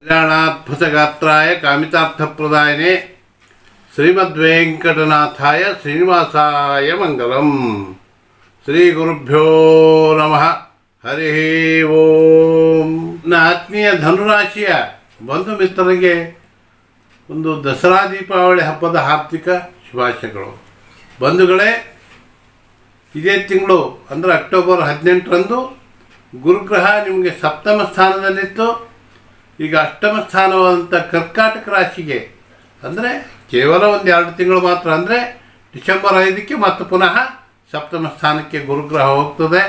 ಕಲ್ಯಾಣಾದ್ಭುತಗಾತ್ರಾಯ ಕಾಮಿತಾರ್ಥಪ್ರದಾಯನೆ ಶ್ರೀಮದ್ವೆಂಕಟನಾಥಾಯ ಶ್ರೀನಿವಾಸಾಯ ಮಂಗಲಂ. ಶ್ರೀ ಗುರುಭ್ಯೋ ನಮಃ. ಹರಿ ಓಂ. ಆತ್ಮೀಯ ಧನುರಾಶಿಯ ಬಂಧು ಮಿತ್ರರಿಗೆ ಒಂದು ದಸರಾ ದೀಪಾವಳಿ ಹಬ್ಬದ ಹಾರ್ದಿಕ ಶುಭಾಶಯಗಳು. ಬಂಧುಗಳೇ, ಇದೇ ತಿಂಗಳು ಅಂದರೆ ಅಕ್ಟೋಬರ್ 18ರಂದು ಗುರುಗ್ರಹ ನಿಮಗೆ ಸಪ್ತಮ ಸ್ಥಾನದಲ್ಲಿತ್ತು. ಈಗ ಅಷ್ಟಮ ಸ್ಥಾನವಾದಂಥ ಕರ್ಕಾಟಕ ರಾಶಿಗೆ ಅಂದರೆ ಕೇವಲ ಒಂದು 2 ತಿಂಗಳು ಮಾತ್ರ, ಅಂದರೆ ಡಿಸೆಂಬರ್ 5ಕ್ಕೆ ಮತ್ತು ಪುನಃ ಸಪ್ತಮ ಸ್ಥಾನಕ್ಕೆ ಗುರುಗ್ರಹ ಹೋಗ್ತದೆ,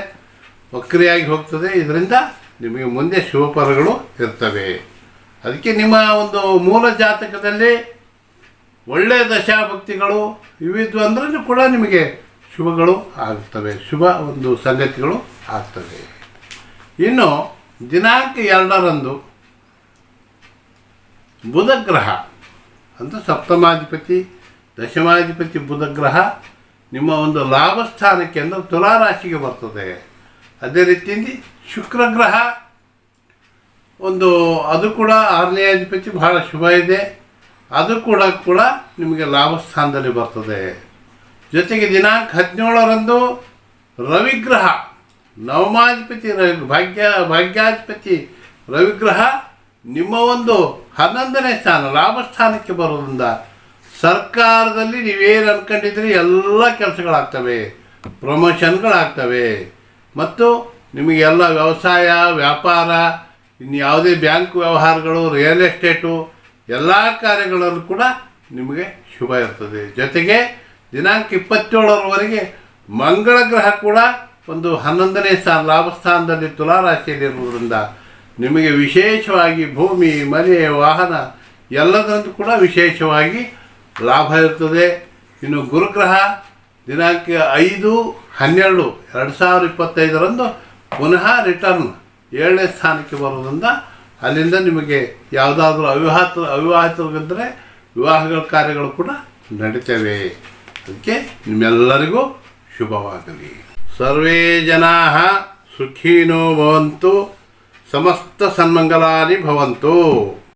ವಕ್ರಿಯಾಗಿ ಹೋಗ್ತದೆ. ಇದರಿಂದ ನಿಮಗೆ ಮುಂದೆ ಶುಭ ಫಲಗಳು ಇರ್ತವೆ. ಅದಕ್ಕೆ ನಿಮ್ಮ ಒಂದು ಮೂಲ ಜಾತಕದಲ್ಲಿ ಒಳ್ಳೆಯ ದಶಾಭಕ್ತಿಗಳು ಇವಿದ್ವು ಅಂದ್ರೂ ಕೂಡ ನಿಮಗೆ ಶುಭಗಳು ಆಗುತ್ತವೆ, ಶುಭ ಒಂದು ಸಂಗತಿಗಳು ಆಗ್ತವೆ. ಇನ್ನು ದಿನಾಂಕ 2ರಂದು ಬುಧಗ್ರಹ ಅಂದರೆ ಸಪ್ತಮಾಧಿಪತಿ ದಶಮಾಧಿಪತಿ ಬುಧಗ್ರಹ ನಿಮ್ಮ ಒಂದು ಲಾಭಸ್ಥಾನಕ್ಕೆ ಅಂದರೆ ತುಲಾರಾಶಿಗೆ ಬರ್ತದೆ. ಅದೇ ರೀತಿಯಲ್ಲಿ ಶುಕ್ರಗ್ರಹ ಒಂದು ಅದು ಕೂಡ 6ನೇ ಅಧಿಪತಿ, ಬಹಳ ಶುಭ ಇದೆ. ಅದು ಕೂಡ ನಿಮಗೆ ಲಾಭಸ್ಥಾನದಲ್ಲಿ ಬರ್ತದೆ. ಜೊತೆಗೆ ದಿನಾಂಕ 17ರಂದು ರವಿಗ್ರಹ ನವಮಾಧಿಪತಿ ಭಾಗ್ಯಾಧಿಪತಿ ರವಿಗ್ರಹ ನಿಮ್ಮ ಒಂದು 11ನೇ ಸ್ಥಾನ ಲಾಭಸ್ಥಾನಕ್ಕೆ ಬರೋದ್ರಿಂದ ಸರ್ಕಾರದಲ್ಲಿ ನೀವೇನು ಅಂದ್ಕೊಂಡಿದ್ರಿ ಎಲ್ಲ ಕೆಲಸಗಳಾಗ್ತವೆ, ಪ್ರಮೋಷನ್ಗಳಾಗ್ತವೆ. ಮತ್ತು ನಿಮಗೆಲ್ಲ ವ್ಯವಸಾಯ ವ್ಯಾಪಾರ, ಇನ್ನು ಯಾವುದೇ ಬ್ಯಾಂಕ್ ವ್ಯವಹಾರಗಳು, ರಿಯಲ್ ಎಸ್ಟೇಟು ಎಲ್ಲ ಕಾರ್ಯಗಳಲ್ಲೂ ಕೂಡ ನಿಮಗೆ ಶುಭ ಇರ್ತದೆ. ಜೊತೆಗೆ ದಿನಾಂಕ 27ರವರೆಗೆ ಮಂಗಳ ಗ್ರಹ ಕೂಡ ಒಂದು 11ನೇ ಸ್ಥಾನ ಲಾಭಸ್ಥಾನದಲ್ಲಿ ತುಲಾರಾಶಿಯಲ್ಲಿರುವುದರಿಂದ ನಿಮಗೆ ವಿಶೇಷವಾಗಿ ಭೂಮಿ ಮನೆ ವಾಹನ ಎಲ್ಲದರಲ್ಲೂ ಕೂಡ ವಿಶೇಷವಾಗಿ ಲಾಭ ಇರ್ತದೆ. ಇನ್ನು ಗುರುಗ್ರಹ ದಿನಾಂಕ 5/12/2025ರಂದು ಪುನಃ ರಿಟರ್ನ್ 7ನೇ ಸ್ಥಾನಕ್ಕೆ ಬರೋದ್ರಿಂದ ಅಲ್ಲಿಂದ ನಿಮಗೆ ಯಾವುದಾದ್ರೂ ಅವಿವಾಹಿತರಿದ್ದರೆ ವಿವಾಹಗಳ ಕಾರ್ಯಗಳು ಕೂಡ ನಡೀತವೆ. ಅದಕ್ಕೆ ನಿಮ್ಮೆಲ್ಲರಿಗೂ ಶುಭವಾಗಲಿ. ಸರ್ವೇ ಜನಾಃ ಸುಖಿನೋ ಭವಂತು, ಸಮಸ್ತ ಸನ್ಮಂಗಲಾನಿ ಭವಂತು.